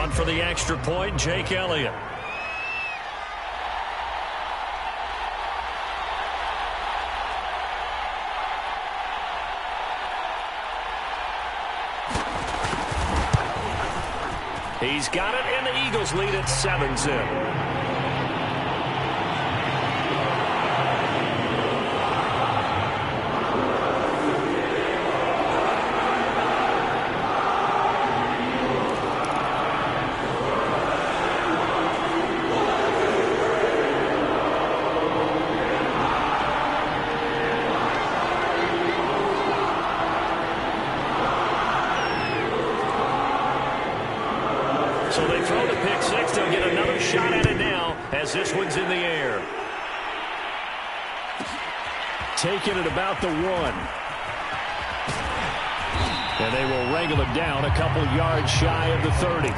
On for the extra point, Jake Elliott. He's got it, and the Eagles lead at 7-0. So they throw the pick six. They'll get another shot at it now as this one's in the air. Taking it about the 1. And they will wrangle it down a couple yards shy of the 30.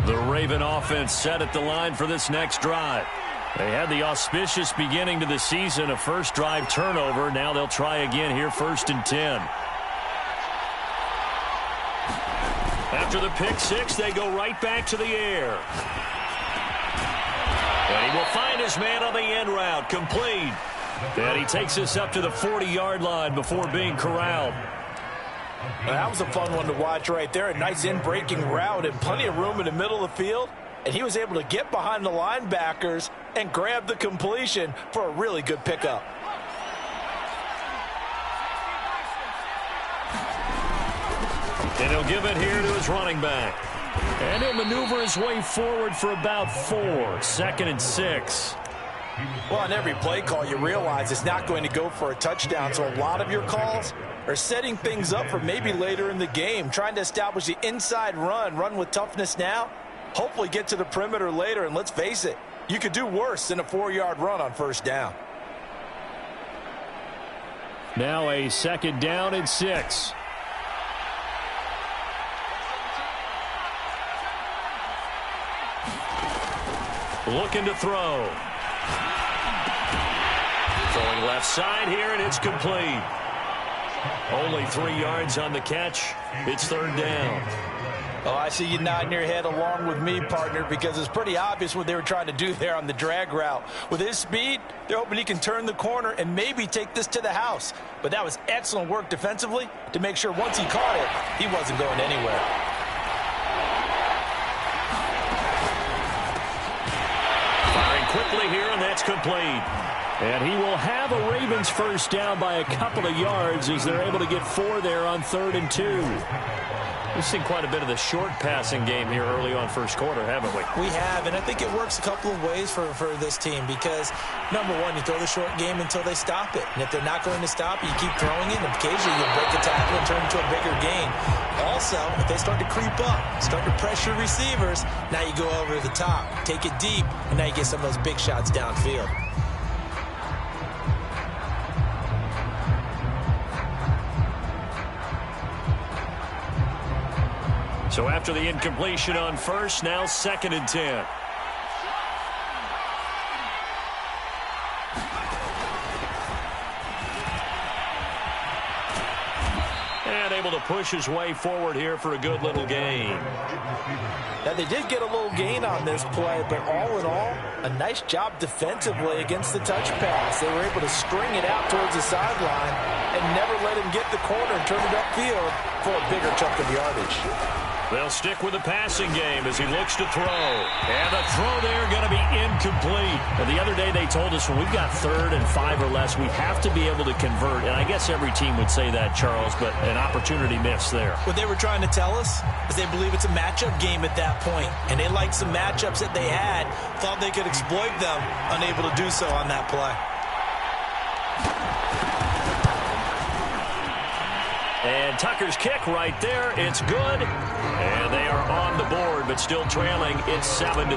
The Raven offense set at the line for this next drive. They had the auspicious beginning to the season, a first drive turnover. Now they'll try again here, 1st and 10. After the pick six, they go right back to the air. And he will find his man on the end route, complete. And he takes us up to the 40-yard line before being corralled. That was a fun one to watch right there. A nice in-breaking route and plenty of room in the middle of the field. And he was able to get behind the linebackers and grab the completion for a really good pickup. And he'll give it here to his running back. And he'll maneuver his way forward for about 4. 2nd and 6. Well, on every play call, you realize it's not going to go for a touchdown. So a lot of your calls are setting things up for maybe later in the game, trying to establish the inside run with toughness now, hopefully get to the perimeter later. And let's face it, you could do worse than a 4-yard run on 1st down. Now a 2nd down and 6. Looking to throw. Throwing left side here, and it's complete. Only 3 yards on the catch. It's 3rd down. Oh, I see you nodding your head along with me, partner, because it's pretty obvious what they were trying to do there on the drag route. With his speed, they're hoping he can turn the corner and maybe take this to the house. But that was excellent work defensively to make sure once he caught it, he wasn't going anywhere. Firing quickly here, and that's complete. And he will have a Ravens 1st down by a couple of yards as they're able to get 4 there on 3rd and 2. We've seen quite a bit of the short passing game here early on 1st quarter, haven't we? We have, and I think it works a couple of ways for this team because, number one, you throw the short game until they stop it. And if they're not going to stop it, you keep throwing it, and occasionally you break a tackle and turn it into a bigger gain. Also, if they start to creep up, start to pressure receivers, now you go over the top, take it deep, and now you get some of those big shots downfield. So after the incompletion on 1st, now 2nd and 10. And able to push his way forward here for a good little gain. Now, they did get a little gain on this play, but all in all, a nice job defensively against the touch pass. They were able to string it out towards the sideline and never let him get the corner and turn it upfield for a bigger chunk of yardage. They'll stick with the passing game as he looks to throw. And the throw there going to be incomplete. And the other day they told us when we've got 3rd and 5 or less, we have to be able to convert. And I guess every team would say that, Charles, but an opportunity missed there. What they were trying to tell us is they believe it's a matchup game at that point. And they liked some matchups that they had, thought they could exploit them, unable to do so on that play. And Tucker's kick right there. It's good. And they are on the board, but still trailing. It's 7-3.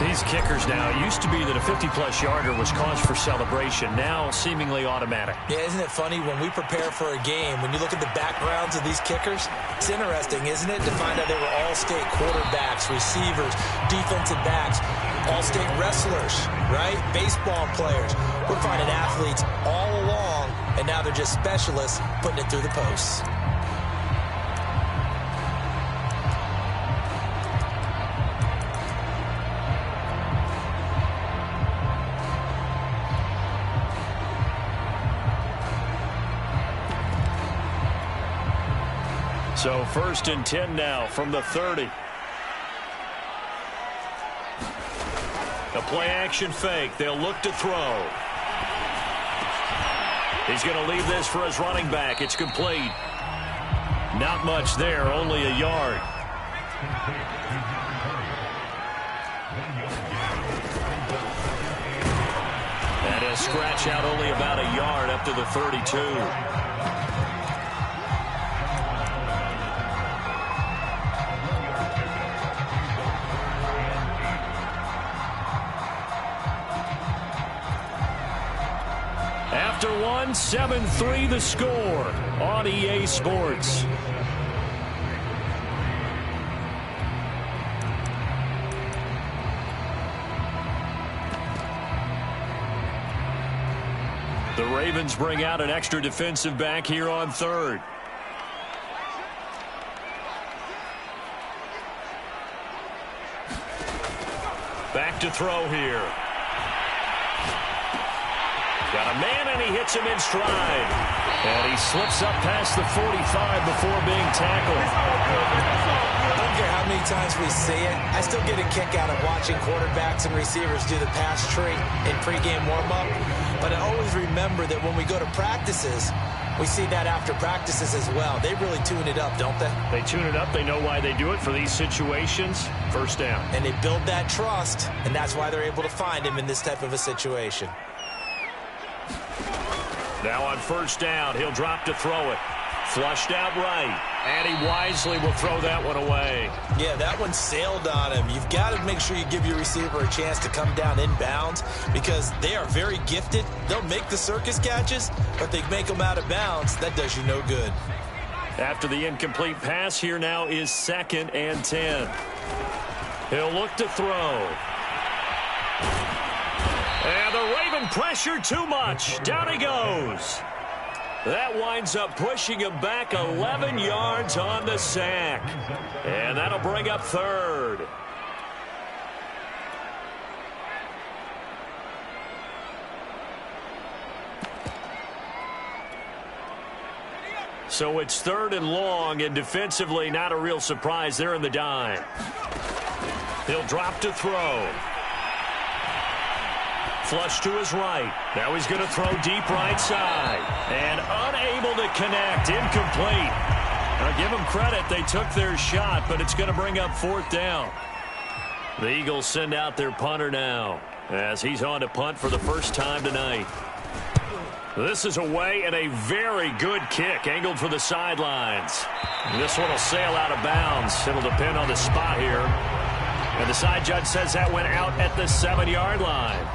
These kickers now, it used to be that a 50-plus yarder was cause for celebration. Now, seemingly automatic. Yeah, isn't it funny when we prepare for a game, when you look at the backgrounds of these kickers, it's interesting, isn't it, to find out they were all-state quarterbacks, receivers, defensive backs, all-state wrestlers, right? Baseball players. We're finding athletes all along, and now they're just specialists putting it through the posts. So 1st and 10 now from the 30. A play-action fake. They'll look to throw. He's going to leave this for his running back. It's complete. Not much there, only a yard. And a scratch out only about a yard up to the 32. After one, 7-3 the score on EA Sports. The Ravens bring out an extra defensive back here on 3rd. Back to throw here. Got a man, and he hits him in stride. And he slips up past the 45 before being tackled. I don't care how many times we see it. I still get a kick out of watching quarterbacks and receivers do the pass tree in pregame warm-up. But I always remember that when we go to practices, we see that after practices as well. They really tune it up, don't they? They tune it up. They know why they do it for these situations. First down. And they build that trust, and that's why they're able to find him in this type of a situation. Now on 1st down, he'll drop to throw it. Flushed out right. And he wisely will throw that one away. Yeah, that one sailed on him. You've got to make sure you give your receiver a chance to come down inbounds because they are very gifted. They'll make the circus catches, but they make them out of bounds. That does you no good. After the incomplete pass, here now is 2nd and 10. He'll look to throw. And the Raven pressure too much. Down he goes. That winds up pushing him back 11 yards on the sack. And that'll bring up 3rd. So it's 3rd and long, and defensively not a real surprise there in the dime. He'll drop to throw. Flush to his right. Now he's going to throw deep right side. And unable to connect. Incomplete. Now give them credit. They took their shot, but it's going to bring up 4th down. The Eagles send out their punter now as he's on to punt for the first time tonight. This is away and a very good kick angled for the sidelines. This one will sail out of bounds. It'll depend on the spot here. And the side judge says that went out at the 7-yard line.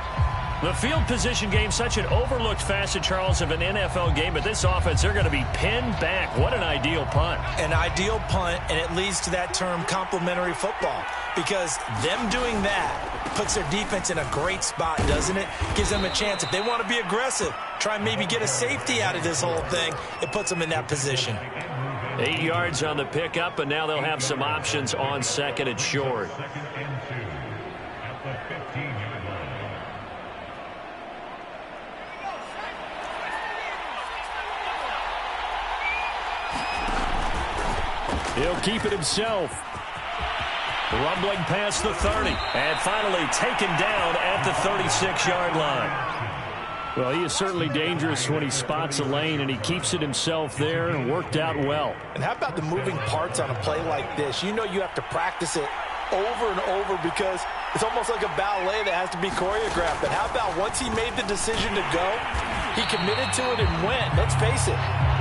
The field position game, such an overlooked facet, Charles, of an NFL game, but this offense, they're going to be pinned back. What an ideal punt. An ideal punt, and it leads to that term complementary football, because them doing that puts their defense in a great spot, doesn't it? Gives them a chance. If they want to be aggressive, try and maybe get a safety out of this whole thing, it puts them in that position. 8 yards on the pickup, and now they'll have some options on 2nd and short. He'll keep it himself. Rumbling past the 30. And finally taken down at the 36-yard line. Well, he is certainly dangerous when he spots a lane, and he keeps it himself there and worked out well. And how about the moving parts on a play like this? You know you have to practice it over and over because it's almost like a ballet that has to be choreographed. But how about once he made the decision to go, he committed to it and went. Let's face it,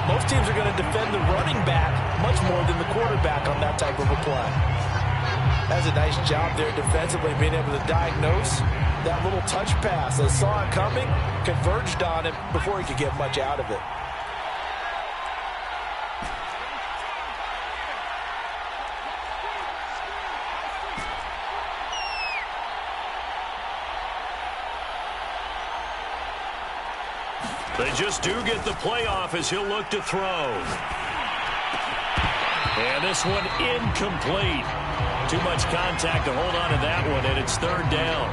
most teams are going to defend the running back much more than the quarterback on that type of a play. Has a nice job there defensively, being able to diagnose that little touch pass. They saw it coming, converged on it before he could get much out of it. They just do get the playoff as he'll look to throw. And this one incomplete. Too much contact to hold on to that one, and it's third down.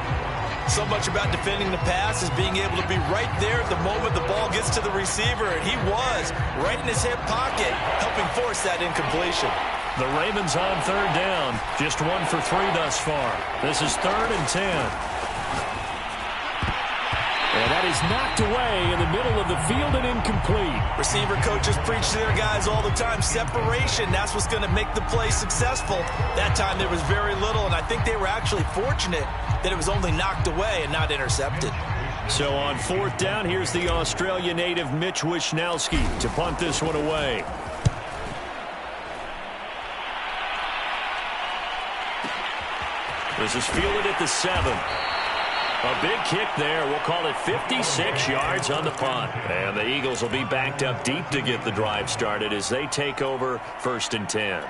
So much about defending the pass is being able to be right there at the moment the ball gets to the receiver, and he was right in his hip pocket, helping force that incompletion. The Ravens on third down, just 1 for 3 thus far. This is 3rd and 10. And that is knocked away in the middle of the field and incomplete. Receiver coaches preach to their guys all the time. Separation, that's what's going to make the play successful. That time there was very little, and I think they were actually fortunate that it was only knocked away and not intercepted. So on 4th down, here's the Australia native Mitch Wishnowski to punt this one away. This is fielded at the 7. A big kick there. We'll call it 56 yards on the punt. And the Eagles will be backed up deep to get the drive started as they take over 1st and 10.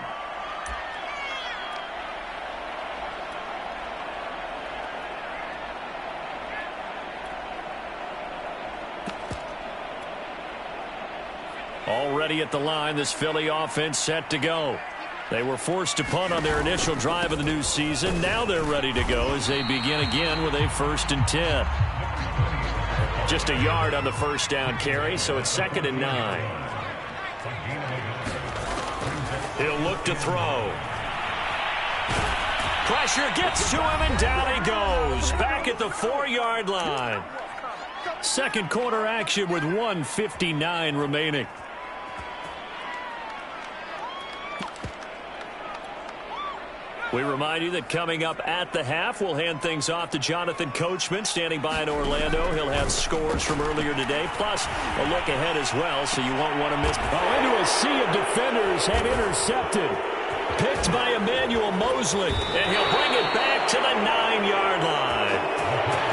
Already at the line, this Philly offense set to go. They were forced to punt on their initial drive of the new season. Now they're ready to go as they begin again with a 1st and 10. Just a yard on the first down carry, so it's 2nd and 9. He'll look to throw. Pressure gets to him, and down he goes. Back at the 4-yard line. Second quarter action with 1:59 remaining. We remind you that coming up at the half, we'll hand things off to Jonathan Coachman, standing by in Orlando. He'll have scores from earlier today, plus a look ahead as well, so you won't want to miss. Oh, into a sea of defenders and intercepted. Picked by Emmanuel Mosley, and he'll bring it back to the 9-yard line.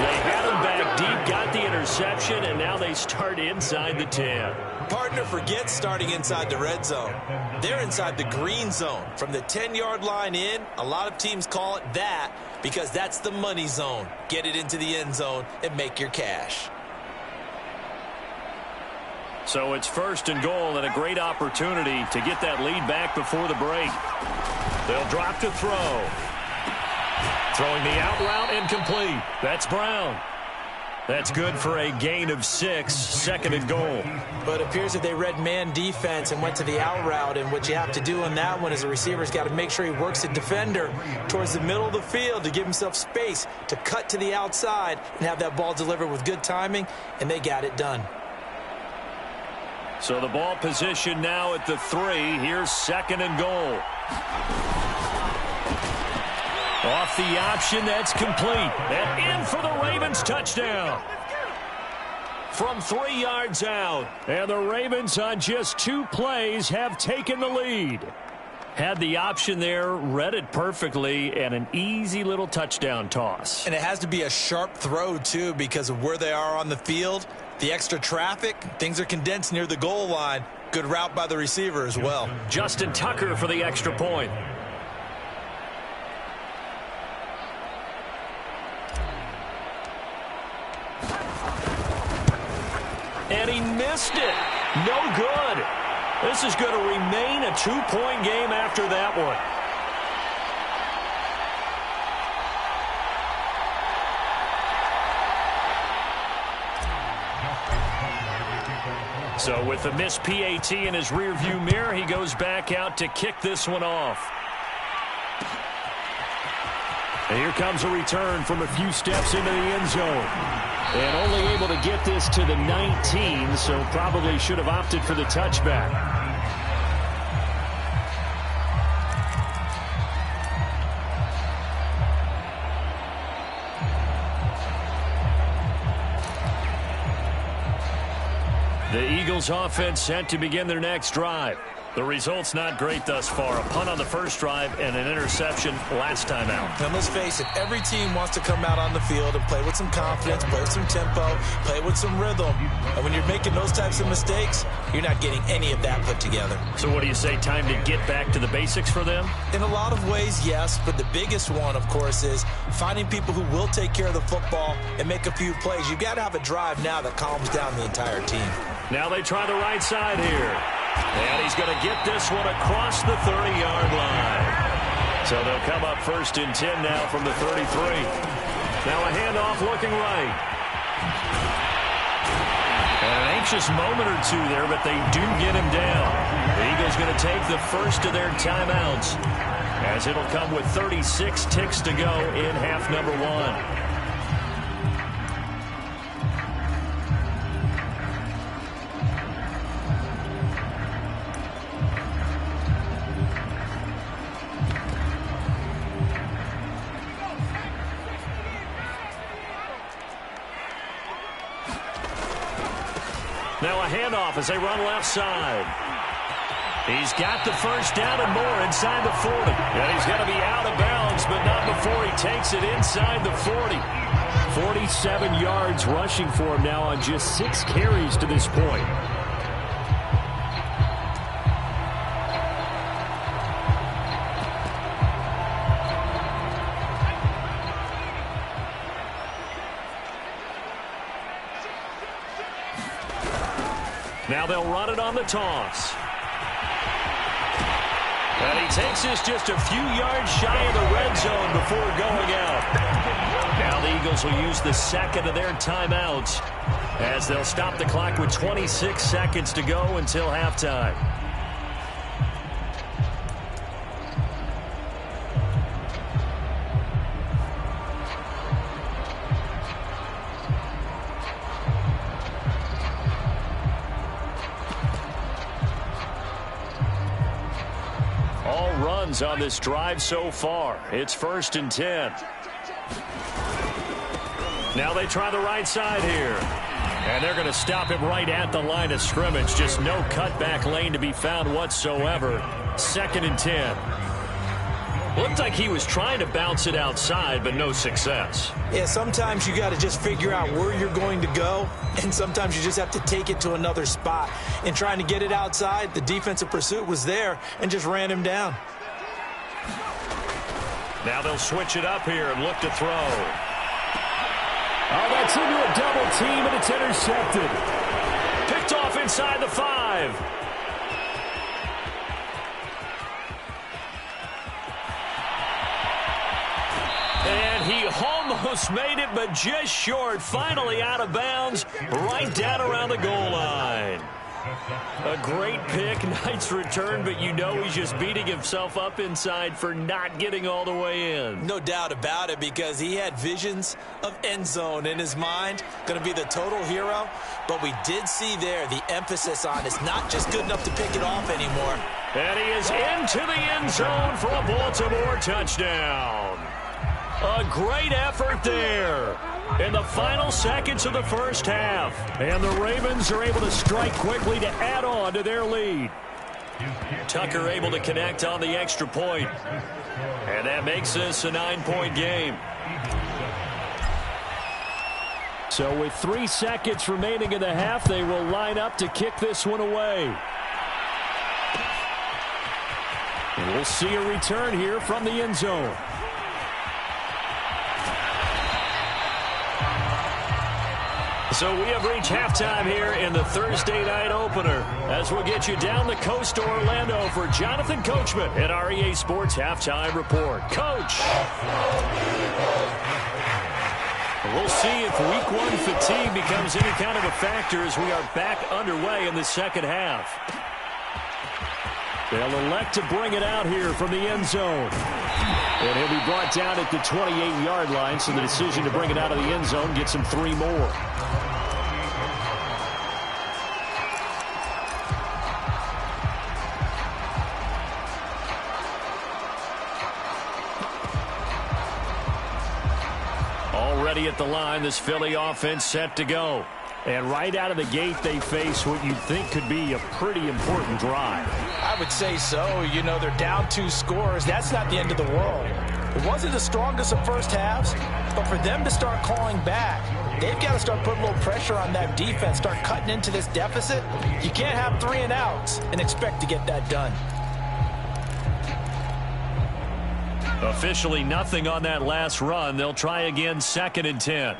They had him back deep, got the interception, and now they start inside the 10. Partner forgets starting inside the red zone. They're inside the green zone. From the 10-yard line in, a lot of teams call it that because that's the money zone. Get it into the end zone and make your cash. So it's 1st and goal and a great opportunity to get that lead back before the break. They'll drop to throw. Throwing the out route incomplete. That's Brown. That's good for a gain of 6, 2nd and goal. But it appears that they read man defense and went to the out route, and what you have to do on that one is the receiver's got to make sure he works the defender towards the middle of the field to give himself space to cut to the outside and have that ball delivered with good timing, and they got it done. So the ball position now at the 3. Here's 2nd and goal. Off the option, that's complete. And in for the Ravens touchdown. From 3 yards out. And the Ravens on just 2 plays have taken the lead. Had the option there, read it perfectly, and an easy little touchdown toss. And it has to be a sharp throw, too, because of where they are on the field. The extra traffic, things are condensed near the goal line. Good route by the receiver as well. Justin Tucker for the extra point. And he missed it. No good. This is going to remain a 2-point game after that one. So with the missed PAT in his rearview mirror, he goes back out to kick this one off. And here comes a return from a few steps into the end zone. And only able to get this to the 19, so probably should have opted for the touchback. The Eagles offense set to begin their next drive. The result's not great thus far. A punt on the first drive and an interception last time out. And let's face it, every team wants to come out on the field and play with some confidence, play with some tempo, play with some rhythm. And when you're making those types of mistakes, you're not getting any of that put together. So what do you say, time to get back to the basics for them? In a lot of ways, yes, but the biggest one, of course, is finding people who will take care of the football and make a few plays. You've got to have a drive now that calms down the entire team. Now they try the right side here. And he's going to get this one across the 30-yard line. So they'll come up 1st and 10 now from the 33. Now a handoff looking right. And an anxious moment or two there, but they do get him down. The Eagles going to take the first of their timeouts, as it'll come with 36 ticks to go in half number 1. Now a handoff as they run left side. He's got the first down and more inside the 40. And he's going to be out of bounds, but not before he takes it inside the 40. 47 yards rushing for him now on just 6 carries to this point. Now they'll run it on the toss. And he takes this just a few yards shy of the red zone before going out. Now the Eagles will use the second of their timeouts, as they'll stop the clock with 26 seconds to go until halftime. On this drive so far. It's 1st and 10. Now they try the right side here. And they're going to stop him right at the line of scrimmage. Just no cutback lane to be found whatsoever. 2nd and 10. Looked like he was trying to bounce it outside, but no success. Yeah, sometimes you got to just figure out where you're going to go, and sometimes you just have to take it to another spot. In trying to get it outside, the defensive pursuit was there and just ran him down. Now they'll switch it up here and look to throw. Oh, that's into a double team, and it's intercepted. Picked off inside the 5. And he almost made it, but just short. Finally out of bounds, right down around the goal line. A great pick, nice return, but you know he's just beating himself up inside for not getting all the way in. No doubt about it, because he had visions of end zone in his mind. Going to be the total hero, but we did see there the emphasis on it's not just good enough to pick it off anymore. And he is into the end zone for a Baltimore touchdown. A great effort there in the final seconds of the first half. And the Ravens are able to strike quickly to add on to their lead. Tucker able to connect on the extra point. And that makes this a 9-point game. So with 3 seconds remaining in the half, they will line up to kick this one away. And we'll see a return here from the end zone. So we have reached halftime here in the Thursday night opener, as we'll get you down the coast to Orlando for Jonathan Coachman at REA Sports Halftime Report. Coach! We'll see if Week 1 fatigue becomes any kind of a factor as we are back underway in the second half. They'll elect to bring it out here from the end zone. And he'll be brought down at the 28-yard line, so the decision to bring it out of the end zone gets him 3 more. Already at the line, this Philly offense set to go. And right out of the gate, they face what you'd think could be a pretty important drive. I would say so. You know, they're down 2 scores. That's not the end of the world. It wasn't the strongest of first halves, but for them to start calling back, they've got to start putting a little pressure on that defense, start cutting into this deficit. You can't have 3 and outs and expect to get that done. Officially nothing on that last run. They'll try again, 2nd and 10.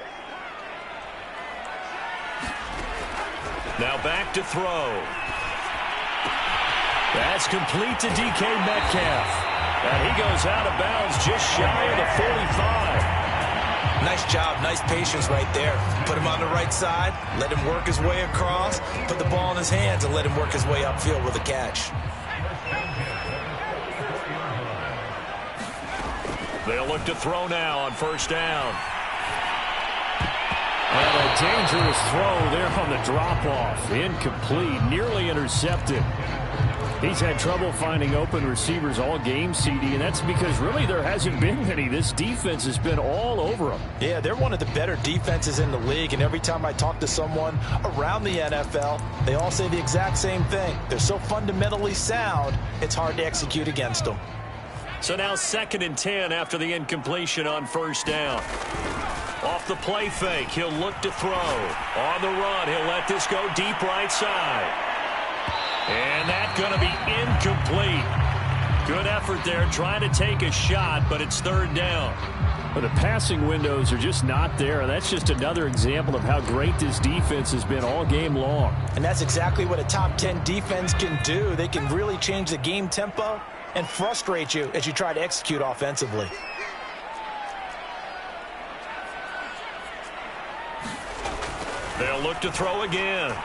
Now back to throw. That's complete to DK Metcalf. And he goes out of bounds just shy of the 45. Nice job, nice patience right there. Put him on the right side, let him work his way across, put the ball in his hands and let him work his way upfield with a catch. They'll look to throw now on 1st down. And a dangerous throw there on the drop-off. Incomplete, nearly intercepted. He's had trouble finding open receivers all game, CD, and that's because really there hasn't been many. This defense has been all over them. Yeah, they're one of the better defenses in the league, and every time I talk to someone around the NFL, they all say the exact same thing. They're so fundamentally sound, it's hard to execute against them. So now 2nd and 10 after the incompletion on 1st down. Off the play fake, he'll look to throw. On the run, he'll let this go deep right side. And that's going to be incomplete. Good effort there, trying to take a shot, but it's 3rd down. But the passing windows are just not there. That's just another example of how great this defense has been all game long. And that's exactly what a top 10 defense can do. They can really change the game tempo and frustrate you as you try to execute offensively. They'll look to throw again.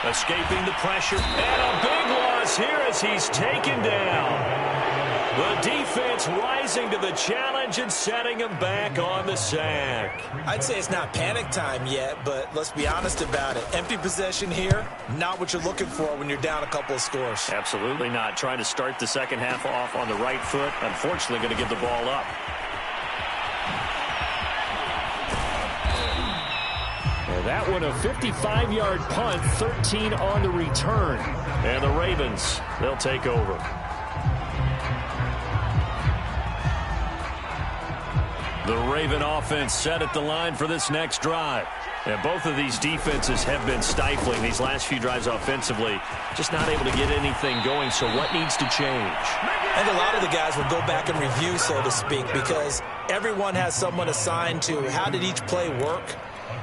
Escaping the pressure. And a big loss here as he's taken down. The defense rising to the challenge and setting him back on the sack. I'd say it's not panic time yet, but let's be honest about it. Empty possession here, not what you're looking for when you're down a couple of scores. Absolutely not. Trying to start the second half off on the right foot. Unfortunately, going to give the ball up. And that one a 55-yard punt, 13 on the return. And the Ravens, they'll take over. The Raven offense set at the line for this next drive. And both of these defenses have been stifling these last few drives offensively. Just not able to get anything going, so what needs to change? And a lot of the guys will go back and review, so to speak, because everyone has someone assigned to how did each play work.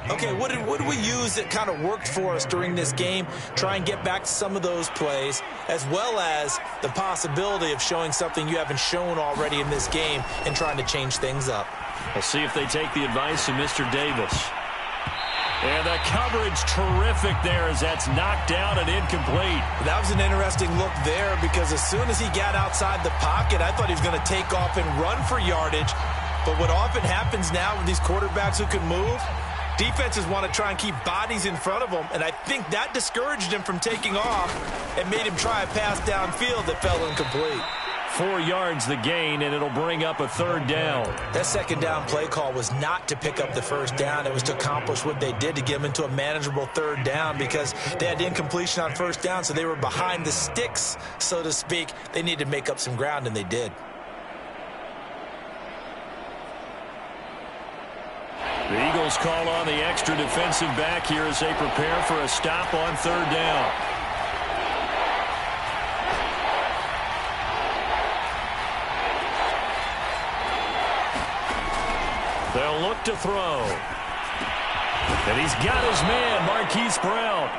Okay, what did we use that kind of worked for us during this game? Try and get back to some of those plays, as well as the possibility of showing something you haven't shown already in this game and trying to change things up. We'll see if they take the advice of Mr. Davis. And the coverage terrific there as that's knocked down and incomplete. That was an interesting look there because as soon as he got outside the pocket, I thought he was going to take off and run for yardage. But what often happens now with these quarterbacks who can move, defenses want to try and keep bodies in front of them, and I think that discouraged him from taking off and made him try a pass downfield that fell incomplete. 4 yards the gain, and it'll bring up a 3rd down. That 2nd down play call was not to pick up the 1st down. It was to accomplish what they did to get them into a manageable 3rd down because they had incompletion on 1st down, so they were behind the sticks, so to speak. They needed to make up some ground, and they did. The Eagles call on the extra defensive back here as they prepare for a stop on 3rd down. They'll look to throw. And he's got his man, Marquise Brown.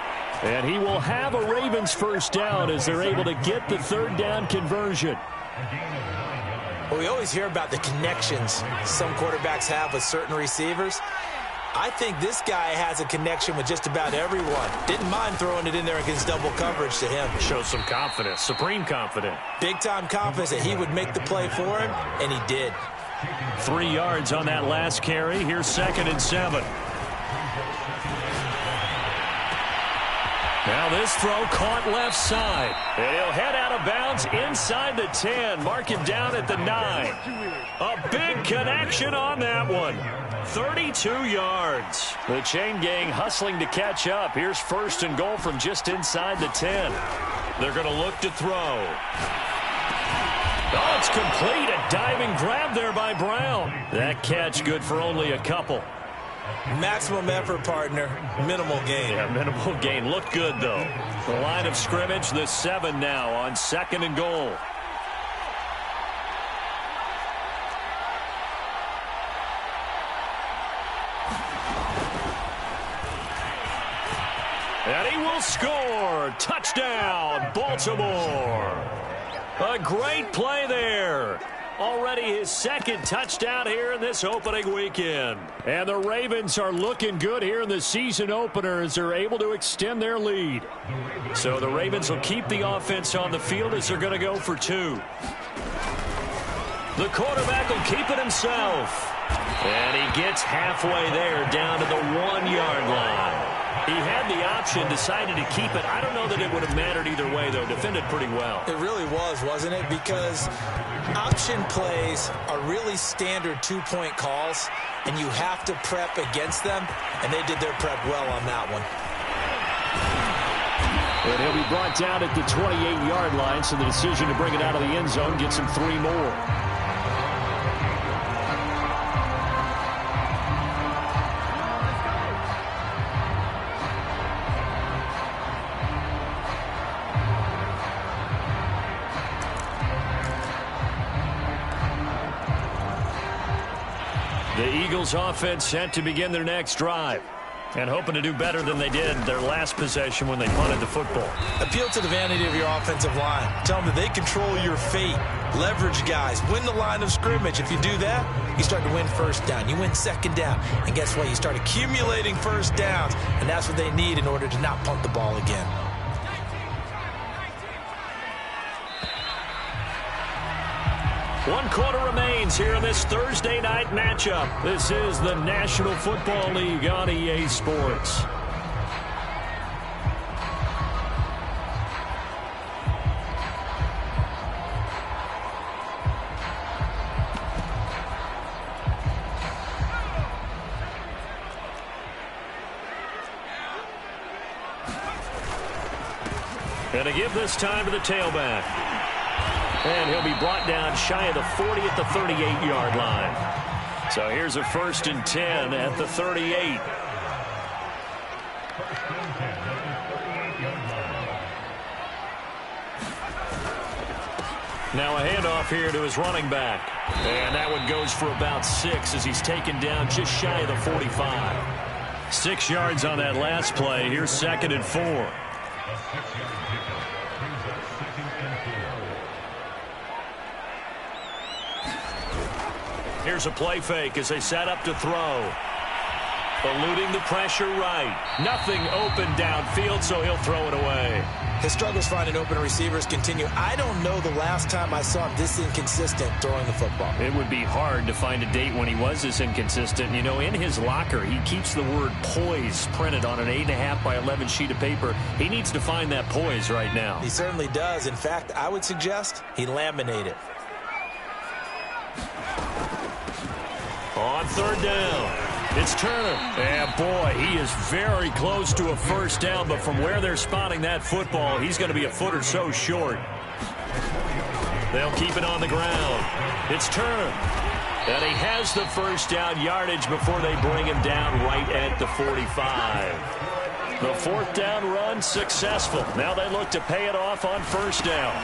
And he will have a Ravens 1st down as they're able to get the 3rd down conversion. Well, we always hear about the connections some quarterbacks have with certain receivers. I think this guy has a connection with just about everyone. Didn't mind throwing it in there against double coverage to him. Shows some confidence, supreme confidence. Big-time confidence that he would make the play for him, and he did. 3 yards on that last carry. Here's 2nd and 7. Now this throw caught left side. And he'll head out of bounds inside the 10. Mark him down at the 9. A big connection on that one. 32 yards. The chain gang hustling to catch up. Here's first and goal from just inside the 10. They're going to look to throw. Oh, it's complete. A diving grab there by Brown. That catch good for only a couple. Maximum effort, partner. Minimal gain. Yeah, minimal gain. Looked good, though. The line of scrimmage, the 7 now on second and goal. And he will score. Touchdown, Baltimore. A great play there. Already his second touchdown here in this opening weekend. And the Ravens are looking good here in the season opener as they're able to extend their lead. So the Ravens will keep the offense on the field as they're going to go for 2. The quarterback will keep it himself. And he gets halfway there down to the 1-yard line. He had the option, decided to keep it. I don't know that it would have mattered either way, though. Defended pretty well. It really was, wasn't it? Because option plays are really standard 2-point calls, and you have to prep against them, and they did their prep well on that one. And he'll be brought down at the 28-yard line, so the decision to bring it out of the end zone gets him 3 more. The Eagles offense set to begin their next drive and hoping to do better than they did their last possession when they punted the football. Appeal to the vanity of your offensive line. Tell them that they control your fate. Leverage guys. Win the line of scrimmage. If you do that, you start to win first down. You win second down. And guess what? You start accumulating first downs. And that's what they need in order to not punt the ball again. One quarter remains here in this Thursday night matchup. This is the National Football League on EA Sports. And to give this time to the tailback. And he'll be brought down shy of the 40 at the 38-yard line. So here's a 1st and 10 at the 38. Now a handoff here to his running back. And that one goes for about 6 as he's taken down just shy of the 45. 6 yards on that last play. Here's 2nd and 4. Here's a play fake as they set up to throw. Eluding the pressure right. Nothing open downfield, so he'll throw it away. His struggles finding open receivers continue. I don't know the last time I saw him this inconsistent throwing the football. It would be hard to find a date when he was this inconsistent. You know, in his locker, he keeps the word poise printed on an 8.5 by 11 sheet of paper. He needs to find that poise right now. He certainly does. In fact, I would suggest he laminate it. On 3rd down, it's Turner. And boy, he is very close to a first down, but from where they're spotting that football, he's going to be a foot or so short. They'll keep it on the ground. It's Turner. And he has the first down yardage before they bring him down right at the 45. The 4th down run successful. Now they look to pay it off on 1st down.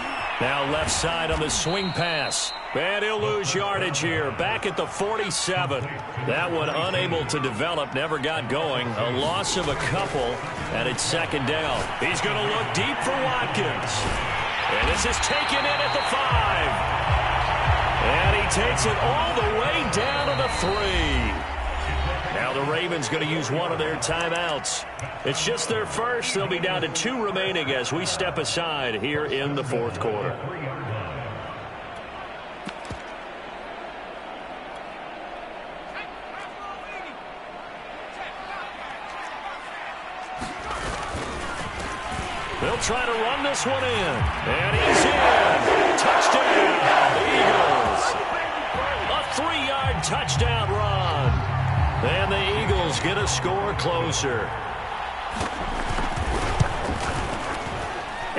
Now left side on the swing pass. And he'll lose yardage here. Back at the 47. That one unable to develop. Never got going. A loss of a couple. And it's 2nd down. He's going to look deep for Watkins. And this is taken in at the 5. And he takes it all the way down to the 3. Now the Ravens going to use one of their timeouts. It's just their first. They'll be down to 2 remaining as we step aside here in the 4th quarter. They'll try to run this one in. And he's in. Touchdown, Eagles. A 3-yard touchdown run. closer.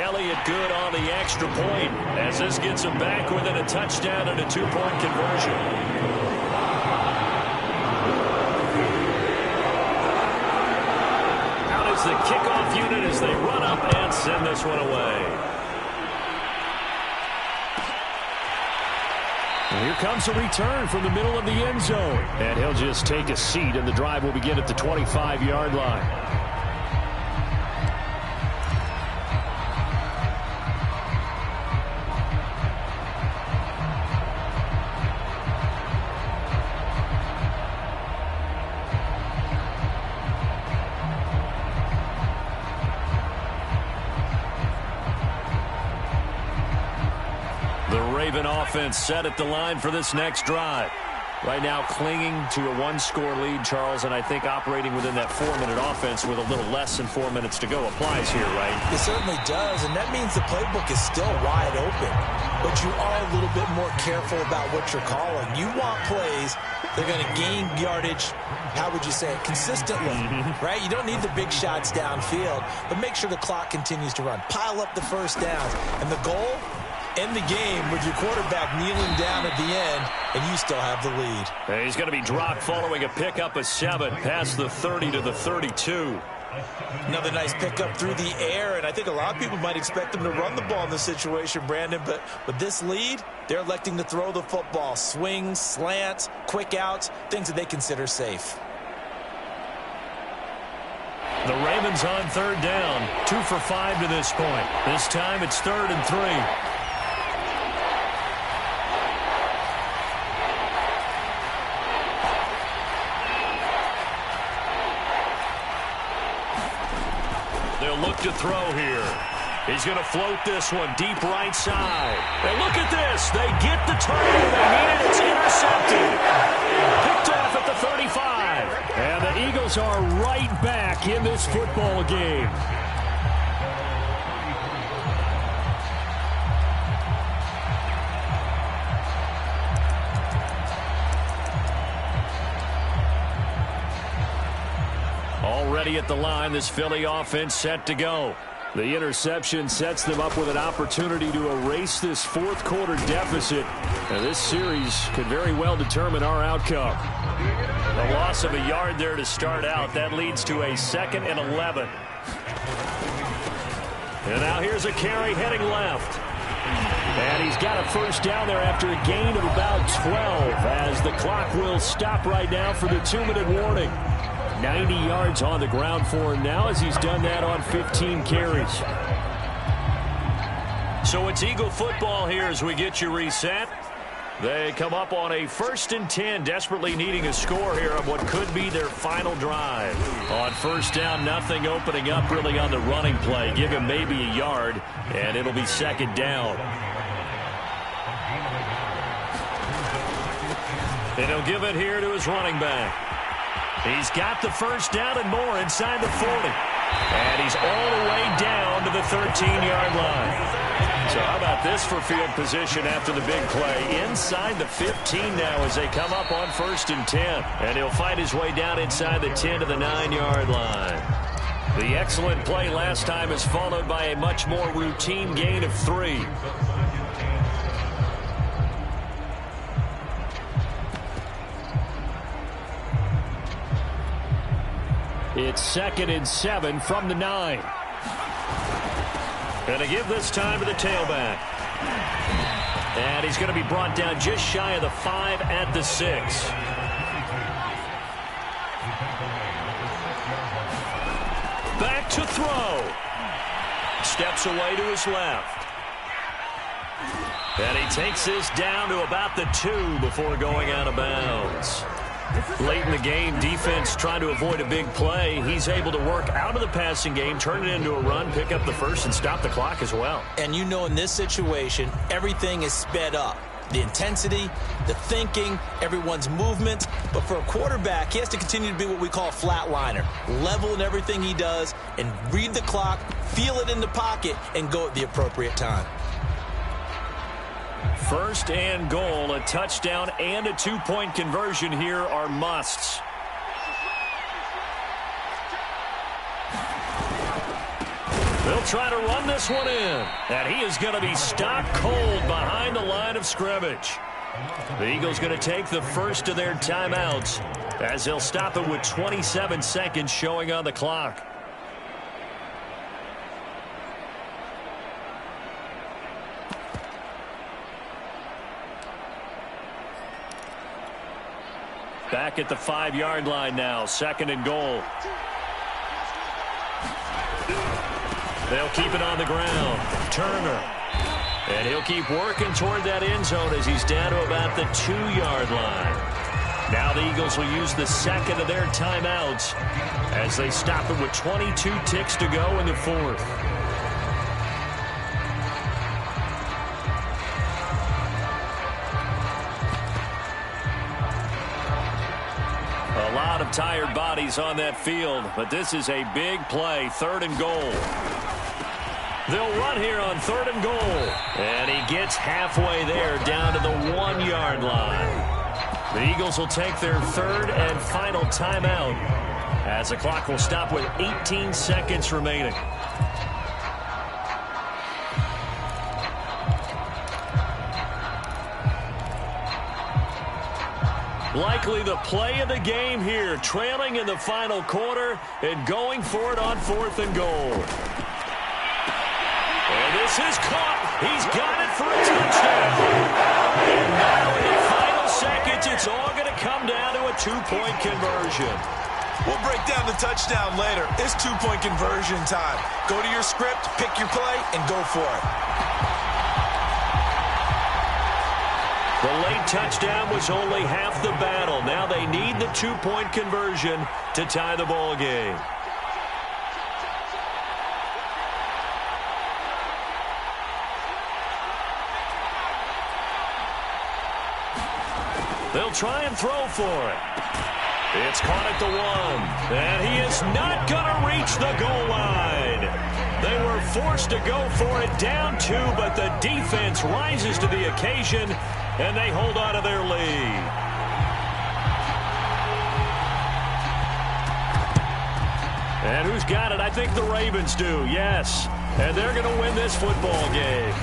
Elliott good on the extra point as this gets him back within a touchdown and a 2-point conversion. Out is the kickoff unit as they run up and send this one away. And here comes a return from the middle of the end zone. And he'll just take a seat, and the drive will begin at the 25-yard line. Offense set at the line for this next drive. Right now clinging to a one-score lead, Charles, and I think operating within that 4-minute offense with a little less than 4 minutes to go applies here, right? It certainly does, and that means the playbook is still wide open. But you are a little bit more careful about what you're calling. You want plays that are going to gain yardage, how would you say it, consistently, right? You don't need the big shots downfield, but make sure the clock continues to run. Pile up the first downs, and the goal, end the game with your quarterback kneeling down at the end, and you still have the lead. And he's going to be dropped following a pickup of 7 past the 30 to the 32. Another nice pickup through the air, and I think a lot of people might expect them to run the ball in this situation, Brandon, but with this lead, they're electing to throw the football. Swings, slants, quick outs, things that they consider safe. The Ravens on third down, 2 for 5 to this point. This time it's 3rd and 3. Look to throw here. He's going to float this one deep right side. And look at this. They get the turnover they needed. It's intercepted. Picked off at the 35. And the Eagles are right back in this football game. Already at the line, this Philly offense set to go. The interception sets them up with an opportunity to erase this fourth-quarter deficit. Now, this series could very well determine our outcome. A loss of a yard there to start out. That leads to a 2nd and 11. And now here's a carry heading left. And he's got a first down there after a gain of about 12 as the clock will stop right now for the 2-minute warning. 90 yards on the ground for him now as he's done that on 15 carries. So it's Eagle football here as we get you reset. They come up on a 1st and 10, desperately needing a score here on what could be their final drive. On first down, nothing opening up really on the running play. Give him maybe a yard, and it'll be 2nd down. And he'll give it here to his running back. He's got the first down and more inside the 40. And he's all the way down to the 13-yard line. So how about this for field position after the big play? Inside the 15 now as they come up on 1st and 10. And he'll find his way down inside the 10 to the 9-yard line. The excellent play last time is followed by a much more routine gain of 3. It's 2nd and 7 from the 9. And to give this time to the tailback. And he's going to be brought down just shy of the 5 at the 6. Back to throw. Steps away to his left. And he takes this down to about the 2 before going out of bounds. Late in the game, defense trying to avoid a big play. He's able to work out of the passing game, turn it into a run, pick up the first, and stop the clock as well. And you know in this situation, everything is sped up. The intensity, the thinking, everyone's movement. But for a quarterback, he has to continue to be what we call a flatliner. Level in everything he does and read the clock, feel it in the pocket, and go at the appropriate time. 1st and goal, a touchdown and a 2-point conversion here are musts. They'll try to run this one in. And he is going to be stopped cold behind the line of scrimmage. The Eagles going to take the first of their timeouts as they'll stop it with 27 seconds showing on the clock. Back at the 5-yard line now, 2nd and goal. They'll keep it on the ground. Turner. And he'll keep working toward that end zone as he's down to about the 2-yard line. Now the Eagles will use the second of their timeouts as they stop it with 22 ticks to go in the 4th. A lot of tired bodies on that field, but this is a big play, 3rd and goal. They'll run here on 3rd and goal. And he gets halfway there down to the 1-yard line. The Eagles will take their 3rd and final timeout as the clock will stop with 18 seconds remaining. Likely the play of the game here, trailing in the final quarter and going for it on 4th and goal. And this is caught. He's got it for a touchdown. And now in the final seconds, it's all going to come down to a 2-point conversion. We'll break down the touchdown later. It's 2-point conversion time. Go to your script, pick your play, and go for it. The late touchdown was only half the battle. Now they need the 2-point conversion to tie the ball game. They'll try and throw for it. It's caught at the 1. And he is not going to reach the goal line. They were forced to go for it down 2, but the defense rises to the occasion, and they hold on to their lead. And who's got it? I think the Ravens do, yes. And they're going to win this football game.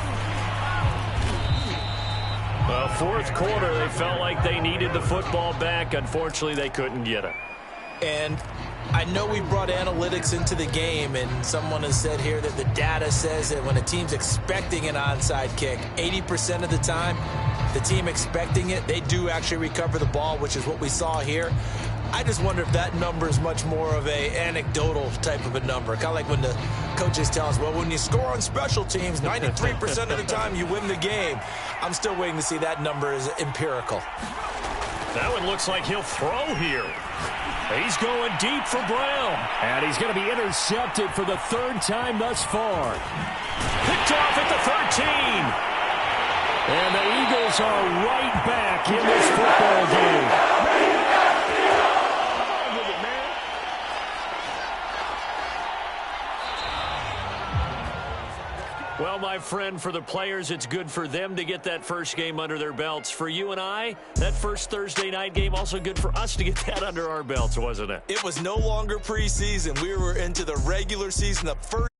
Well, 4th quarter, they felt like they needed the football back. Unfortunately, they couldn't get it. And I know we brought analytics into the game, and someone has said here that the data says that when a team's expecting an onside kick, 80% of the time, the team expecting it, they do actually recover the ball, which is what we saw here. I just wonder if that number is much more of a anecdotal type of a number. Kind of like when the coaches tell us, well, when you score on special teams, 93% of the time you win the game. I'm still waiting to see that number is empirical. That one looks like he'll throw here. He's going deep for Brown. And he's going to be intercepted for the 3rd time thus far. Picked off at the 13. And the Eagles are right back in this football game. Well, my friend, for the players, it's good for them to get that first game under their belts. For you and I, that first Thursday night game, also good for us to get that under our belts, wasn't it? It was no longer preseason. We were into the regular season, the first